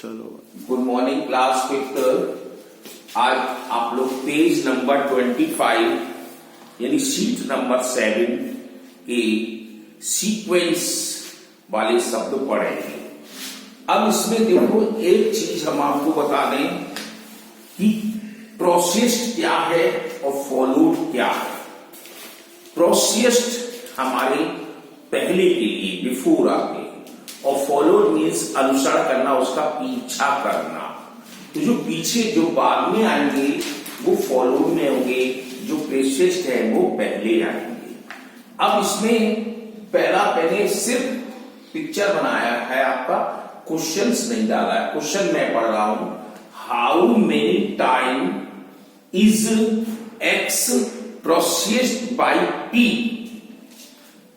चलो good morning class fifth. आज आप लोग पेज नंबर 25 यानी शीट नंबर 7 के सीक्वेंस वाले शब्द पढ़ेंगे। अब इसमें देखो एक चीज हम आपको बता दें कि प्रोसेस्ड क्या है और फॉलोड क्या है। प्रोसेस्ड हमारे पहले के लिए बिफोर आते हैं और फॉलोड मीन्स अनुसरण करना, उसका पीछा करना। तो जो पीछे जो बाद में आएंगे वो फॉलोड में होंगे, जो प्रोसेस्ड है वो पहले आएंगे। अब इसमें पहले सिर्फ पिक्चर बनाया है, आपका क्वेश्चंस नहीं डाला है। क्वेश्चन मैं पढ़ रहा हूं, how many time is x processed by P.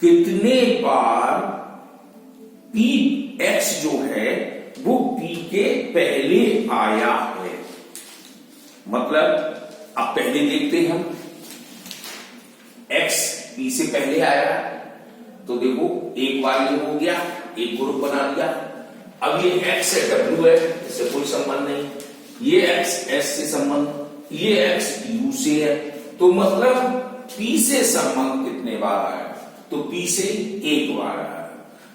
कितने बार पी एक्स जो है वो पी के पहले आया है। मतलब अब पहले देखते हैं हम, एक्स पी से पहले आया तो देखो एक बार ये हो गया, एक ग्रुप बना दिया। अब ये एक्स है, डब्ल्यू है, इससे कोई संबंध नहीं। ये एक्स एस से संबंध, ये एक्स यू से है। तो मतलब पी से संबंध कितने बार आया, तो पी से एक बार आया।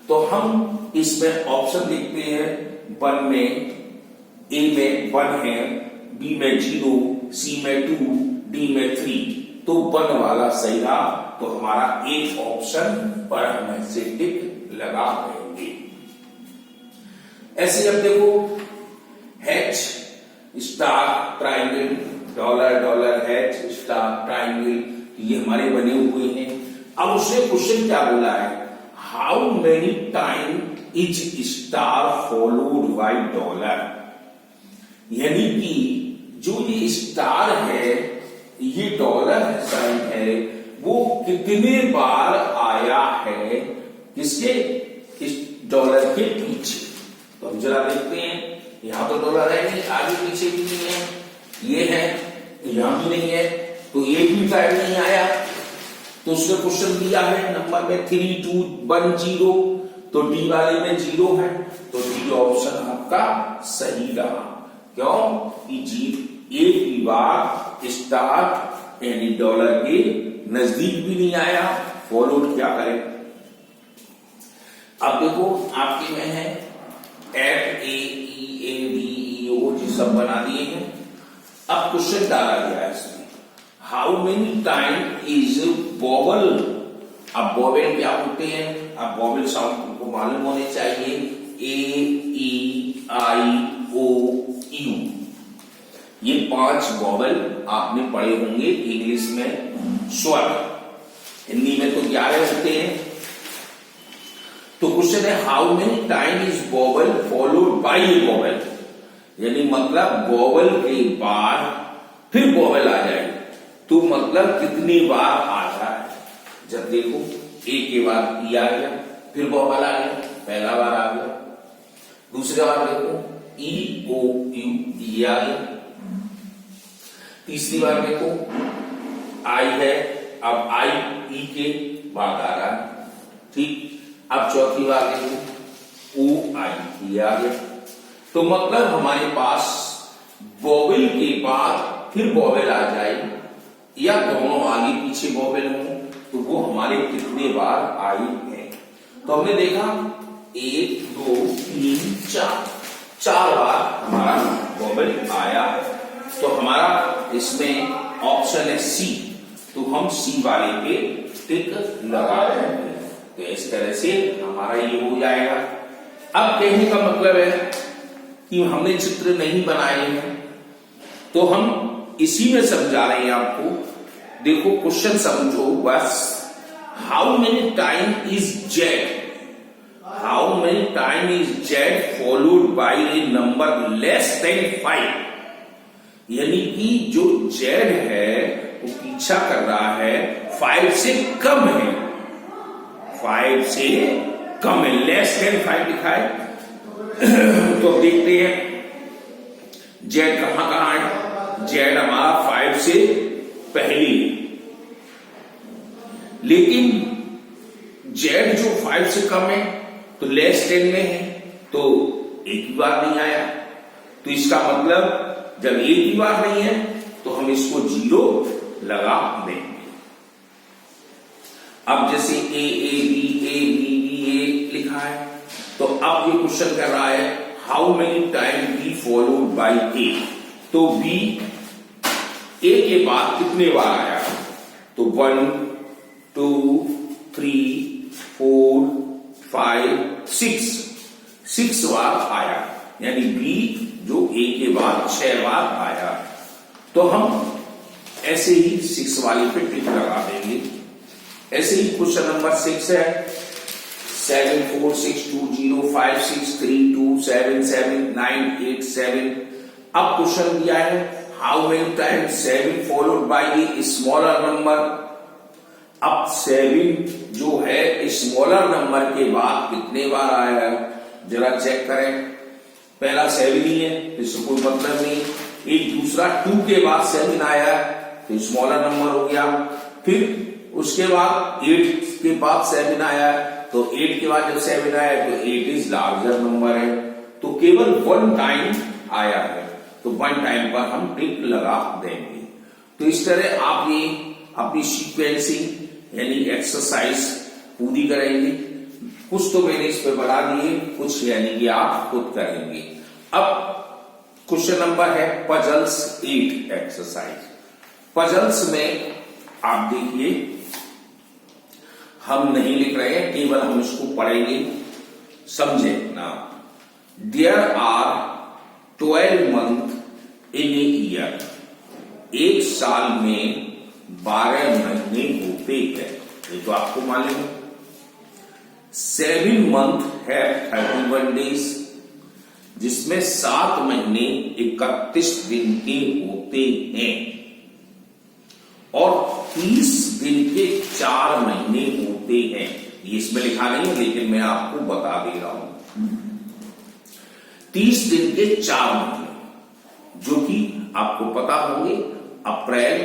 तो हम इसमें ऑप्शन देखते हैं, 1 में, ए में 1 है, बी में 0, सी में 2, डी में 3। तो 1 वाला सही रहा। तो हमारा एक ऑप्शन पर हम ऐसे टिक लगा देंगे। ऐसे अब देखो H star triangle, dollar dollar H star triangle, ये हमारे बने हुए हैं। अब उसने क्वेश्चन क्या बोला है, how many time is star followed by dollar. यानी कि जो ये स्टार है, ये डॉलर साइन है, वो कितने बार आया है किसके, इस डॉलर के पीछे। तो हम जरा देखते हैं, यहां तो डॉलर है नहीं, आगे पीछे भी नहीं है, ये है, यहां भी नहीं है, तो एक भी टाइम नहीं आया। तो उसने क्वेश्चन दिया है नंबर में 3, 2, 1, 0, तो डी वाले में 0 है। तो डी ऑप्शन आपका सही रहा। क्यों कि जी एक भी बार स्टार यानी डॉलर के नजदीक भी नहीं आया, फॉलोड क्या करें। अब देखो आपके में है F A E A D E ओ, जी सब बना दिए हैं। अब क्वेश्चन डाला गया है इसमें, how many time is vowel. अब वोवेल क्या होते हैं, अब वोवेल साउंड तुमको मालूम होने चाहिए, ए ई आई ओ यू, ये 5 वोवेल आपने पढ़े होंगे इंग्लिश में स्वर, हिंदी में तो 11 होते हैं। तो क्वेश्चन है how many time is vowel followed by A vowel, यानी मतलब वोवेल के बाद फिर वोवेल आ जाए, तो मतलब कितनी बार आ रहा है। जब देखो ए के बाद ई आ गया, फिर वोवेल आ गया, पहला बार आ गया। दूसरी बार देखो ई ओ यू, ई आ गया। तीसरी बार देखो आई है, अब आई ई के बाद आ रहा है, ठीक। अब चौथी बार देखो ओ आई, ई आ गया। तो मतलब हमारे पास वोवेल के बाद फिर वोवेल आ जाए, या दोनों आगे पीछे वोवेल हो, तो वो हमारे कितने बार आई है। तो हमने देखा 1, 2, 3, 4 बार हमारा वोवेल आया है। तो हमारा इसमें ऑप्शन है सी, तो हम सी वाले पे टिक लगा रहे हैं। तो इस तरह से हमारा ये हो जाएगा। अब कहने का मतलब है कि हमने चित्र नहीं बनाए हैं, तो हम इसी में समझा रहे हैं आपको। देखो क्वेश्चन समझो बस, how many time is Z, how many time is Z followed by A number less than 5। यानी कि जो जेड है वो पीछा कर रहा है 5 से कम है, 5 से कम है, लेस देन 5 लिखा है। तो देखते हैं जेड कहां कहां है, जेड हमारा 5 से पहले, लेकिन जेड जो 5 से कम है तो लेस देन में है, तो एक बार नहीं आया, तो इसका मतलब जब एक ही बार नहीं है तो हम इसको 0 लगा देंगे। अब जैसे ए बी ए लिखा है, तो अब ये क्वेश्चन कर रहा है how many time b followed by a. तो बी ए के बाद कितने बार आया, तो 1 2 3 4 5 6 बार आया, यानी बी जो ए के बाद 6 बार आया। तो हम ऐसे ही 6 वाले पे टिक लगा देंगे। ऐसे ही क्वेश्चन नंबर 6 है 7 4 6 2 0 5 6 3 2 7 7 9 8 7। अब क्वेश्चन दिया है how many time 7 followed by a smaller number. अब 7 जो है स्मॉलर नंबर के बाद कितने बार आया है, जरा चेक करें। पहला 7 ही है, इससे कोई मतलब नहीं। एक दूसरा 2 के बाद 7 आया है, तो स्मॉलर नंबर हो गया। फिर उसके बाद 8 के बाद 7 आया है, तो 8 के बाद जब 7 आया तो 8 इज लार्जर नंबर है। तो केवल 1 टाइम आया है, तो 1 टाइम पर हम टिक लगा देंगे। तो इस तरह आप ये अपनी सीक्वेंसिंग यानी एक्सरसाइज पूरी करेंगे। कुछ तो मैंने इस पे बना दिए, कुछ यानी कि आप खुद करेंगे। अब क्वेश्चन नंबर है पजल्स 8 एक्सरसाइज। पजल्स में आप देखिए हम नहीं लिख रहे हैं, केवल हम इसको पढ़ेंगे, समझे ना। There are 12 month in a year. एक साल में 12 महीने होते हैं, ये तो आपको मालूम है। 7 मंथ है 31 डेज, जिसमें 7 महीने 31 दिन के होते हैं, और 30 दिन के 4 महीने होते हैं। ये इसमें लिखा नहीं है, लेकिन मैं आपको बता दे रहा हूं। 30 दिन के 4 महीने जो कि आपको पता होंगे अप्रैल,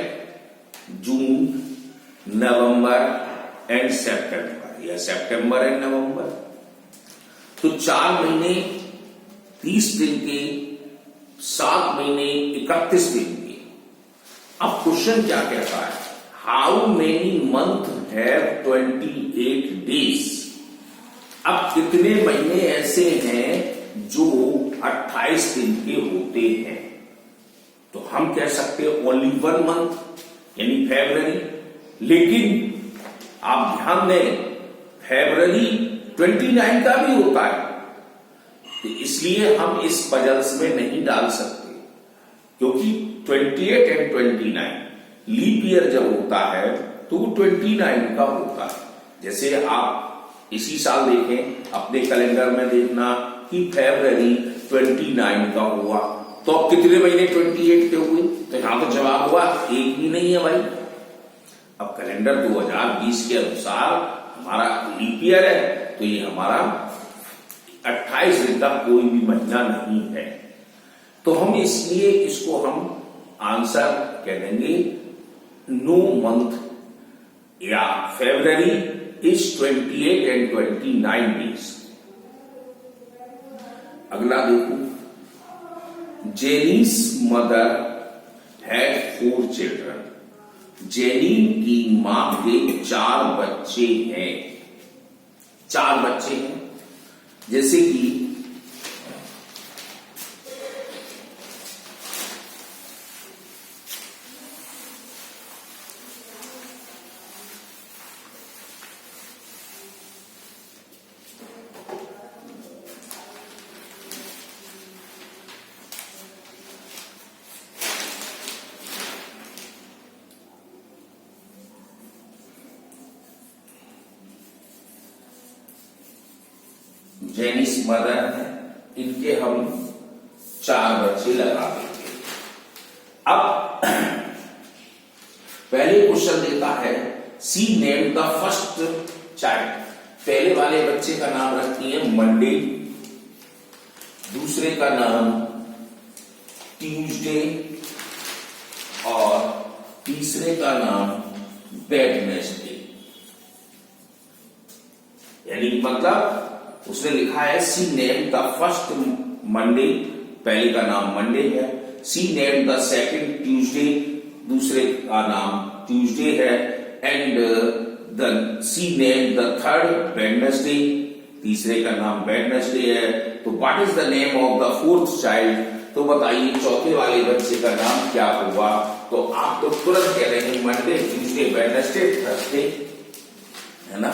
जून, नवंबर एंड सितंबर, या सितंबर एंड नवंबर। तो 4 महीने 30 दिन के, 7 महीने 31 दिन के। अब क्वेश्चन क्या कहता है, how many month have 28 days. अब कितने महीने ऐसे हैं जो 28 दिन के होते हैं। तो हम कह सकते हैं ओनली 1 मंथ यानी फरवरी। लेकिन आप ध्यान दें फरवरी 29 का भी होता है, तो इसलिए हम इस पजल्स में नहीं डाल सकते, क्योंकि 28 एंड 29 लीप ईयर जब होता है तो 29 का होता है। जैसे आप इसी साल देखें, अपने कैलेंडर में देखना कि फरवरी 29 का हुआ, तो अब कितने महीने 28 के हुए, तो यहां तो जवाब हुआ एक भी नहीं है भाई। अब कैलेंडर 2020 के अनुसार हमारा लीप ईयर है, तो ये हमारा 28 दिन का कोई भी महीना नहीं है। तो हम इसलिए इसको हम आंसर कह देंगे नो मंथ या फरवरी इज 28 एंड 29 डेज। अगला देखो, Jenny's mother had 4 children. Jenny की मां के 4 बच्चे हैं। 4 बच्चे हैं, जैसे कि जेनिस मदर है, इनके हम 4 बच्चे लगा देंगे। अब पहले क्वेश्चन देता है सी नेम द फर्स्ट चाइल्ड। पहले वाले बच्चे का नाम रखती है मंडे, दूसरे का नाम ट्यूसडे और तीसरे का नाम वेडनेसडे। यानी मतलब उसने लिखा है सी नेम द फर्स्ट मंडे पहले का नाम मंडे है। She named the second Tuesday, दूसरे का नाम ट्यूसडे है। And she named the third Wednesday, तीसरे का नाम वेडनेसडे है। तो what is the name of the fourth child, तो बताइए चौथे वाले बच्चे का नाम क्या होगा। तो आप तो तुरंत कह रहे हैं मंडे, ट्यूसडे, वेडनेसडे, थर्सडे, है ना?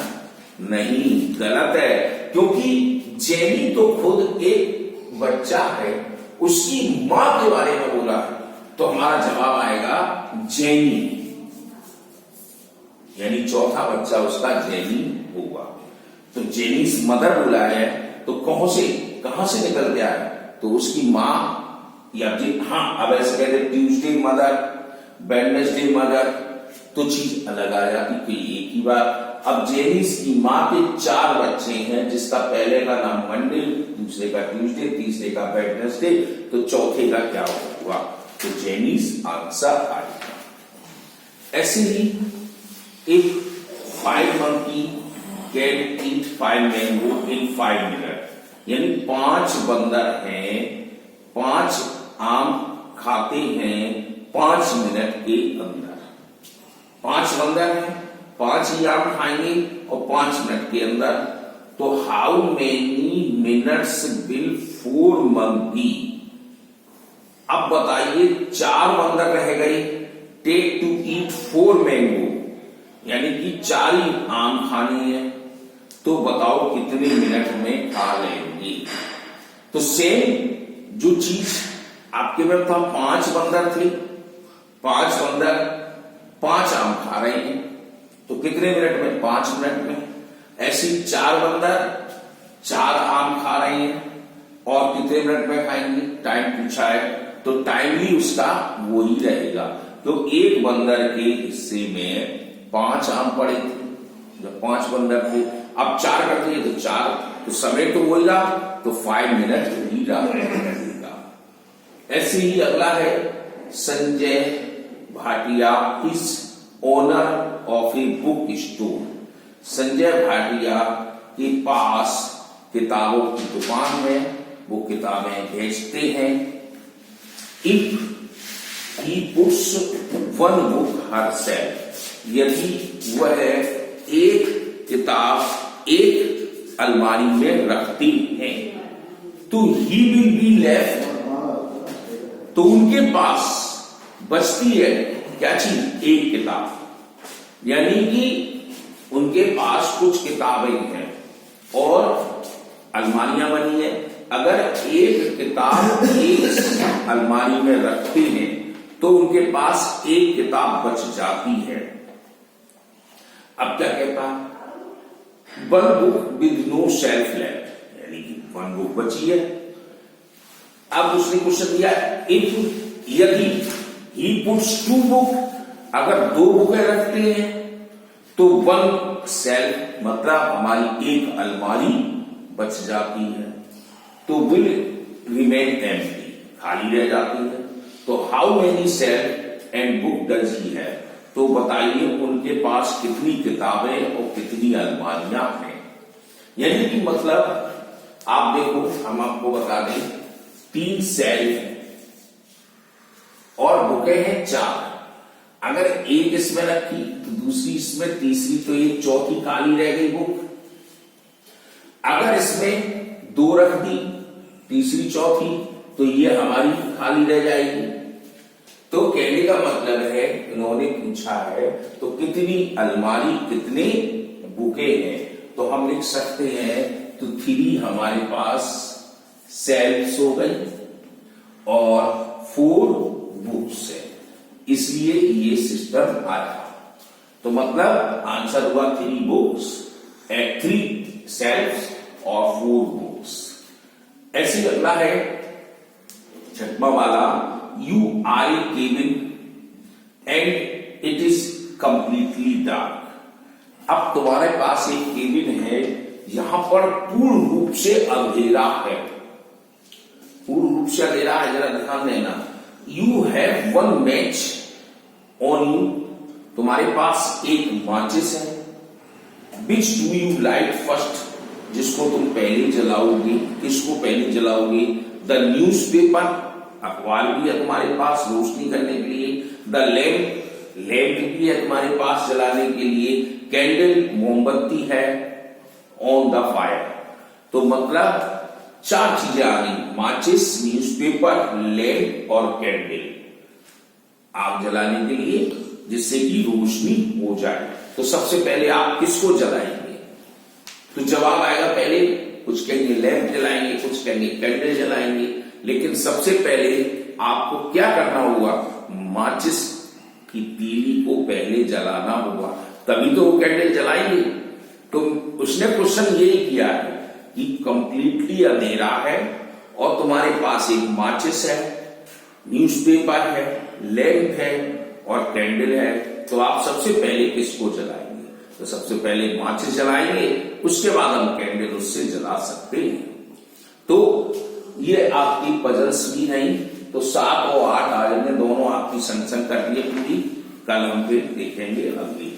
नहीं, गलत है, क्योंकि जेनी तो खुद एक बच्चा है, उसकी मां के बारे में बोला है, तो हमारा जवाब आएगा जेनी, यानी चौथा बच्चा उसका जेनी होगा। तो जेनीस मदर बोला है, तो कहां से निकल गया है, तो उसकी मां या हाँ, अब ऐसे कहते ट्यूसडे मदर, वेडनेसडे मदर, तो चीज अलग आ जाती, तो एक ही बात। अब जेनिस की मां के 4 बच्चे हैं, जिसका पहले का नाम मंडे, दूसरे का ट्यूसडे, तीसरे का वेडनेसडे, तो चौथे का क्या हुआ, तो जेनिस आंसर आएगा। ऐसे ही एक 5 monkey can eat 5 mango in 5 minutes, यानी 5 बंदर हैं, 5 आम खाते हैं 5 मिनट के अंदर। 5 बंदर हैं, 5 ही आम खाएंगे और 5 मिनट के अंदर। तो how many minutes will 4 monkey, अब बताइए 4 बंदर रह गए, टेक टू ईट 4 मैंगो, यानी कि 4 ही आम खाने हैं, तो बताओ कितने मिनट में खा लेंगे। तो सेम जो चीज आपके में था, 5 बंदर थे, 5 बंदर 5 आम खा रहे हैं, तो कितने मिनट में, 5 मिनट में। ऐसी 4 बंदर 4 आम खा रहे हैं और कितने मिनट में खाएंगे, टाइम पूछा है, तो टाइम भी उसका वो ही रहेगा। तो एक बंदर के हिस्से में 5 आम पड़े थे, जब 5 बंदर थे, अब 4 करते हैं तो 4, तो समय तो वही रहा, तो 5 मिनट ही रहेगा। ऐसे ही अगला है Sanjay Bhatia is owner of a book store. Sanjay Bhatia के पास किताबों की दुकान है, वो किताबें बेचते हैं। If he puts 1 book herself, यदि वह एक किताब एक अलमारी में रखती हैं, तो ही विल बी लेफ्ट, तो उनके पास बचती है क्या चीज, एक किताब, यानी कि उनके पास कुछ किताबें हैं और अलमारियां बनी है। अगर एक किताब एक अलमारी में रखते हैं तो उनके पास एक किताब बच जाती है। अब क्या कहता, 1 book with no shelf left, यानी कि 1 book बची है। अब उसने क्वेश्चन दिया, इफ यदि ही पुट्स 2 book, अगर 2 बुकें रखते हैं तो 1 शेल्फ, मतलब हमारी एक अलमारी बच जाती है, तो विल रिमेन एम्प्टी, खाली रह जाती है। तो how many shelf and book does he है, तो बताइए उनके पास कितनी किताबें और कितनी अलमारियां हैं। यानी कि मतलब आप देखो, हम आपको बता दें 3 शेल्फ हैं और बुकें हैं 4। अगर एक इसमें रखी तो दूसरी इसमें, तीसरी, तो ये चौथी खाली रह गई बुक। अगर इसमें 2 रख दी, तीसरी चौथी, तो ये हमारी खाली रह जाएगी। तो कहने का मतलब है, इन्होंने पूछा है तो कितनी अलमारी, कितने बुके हैं, तो हम लिख सकते हैं तो 3 हमारे पास शेल्फ्स हो गई और 4 बुक्स है, इसलिए ये सिस्टम आया। तो मतलब आंसर हुआ 3 बुक्स एंड 3 शेल्फ्स और 4 बुक्स। ऐसे अगला है 6वां वाला, you are a cabin and it is completely dark. अब तुम्हारे पास एक केबिन है, यहां पर पूर्ण रूप से अंधेरा है, पूर्ण रूप से अंधेरा है, जरा ध्यान देना। You have 1 match on you, तुम्हारे पास एक माचिस है। Which do you light first, जिसको तुम पहले जलाओगे, किसको पहले जलाओगे, द न्यूज़पेपर, अखबार भी है तुम्हारे पास रोशनी करने के लिए। द लैम्प, लैम्प भी है तुम्हारे पास जलाने के लिए। कैंडल, मोमबत्ती है। ऑन द फायर, तो मतलब 4 चीजें आ गई, माचिस, न्यूज़पेपर, लैम्प और कैंडल, आग जलाने के लिए जिससे कि रोशनी हो जाए। तो सबसे पहले आप किसको जलाएंगे? तो जवाब आएगा, पहले कुछ कहेंगे लैम्प जलाएंगे, कुछ कहेंगे कैंडल जलाएंगे, लेकिन सबसे पहले आपको क्या करना होगा? माचिस की तीली को पहले जलाना होगा, तभी तो वो कैंडल जलाएंगे। तो उसने क्वेश्चन यही किया है कि कंप्लीटली अंधेरा है और तुम्हारे पास एक माचिस है, न्यूज़पेपर है, लैम्प है और कैंडल है, तो आप सबसे पहले किसको जलाएंगे? तो सबसे पहले माचिस जलाएंगे, उसके बाद हम कैंडल उससे जला सकते हैं। तो ये आपकी पजल्स भी नहीं, तो 7 और 8 आज हमने दोनों आपकी संग कर लिए पूरी। कल हम फिर देखेंगे अगली।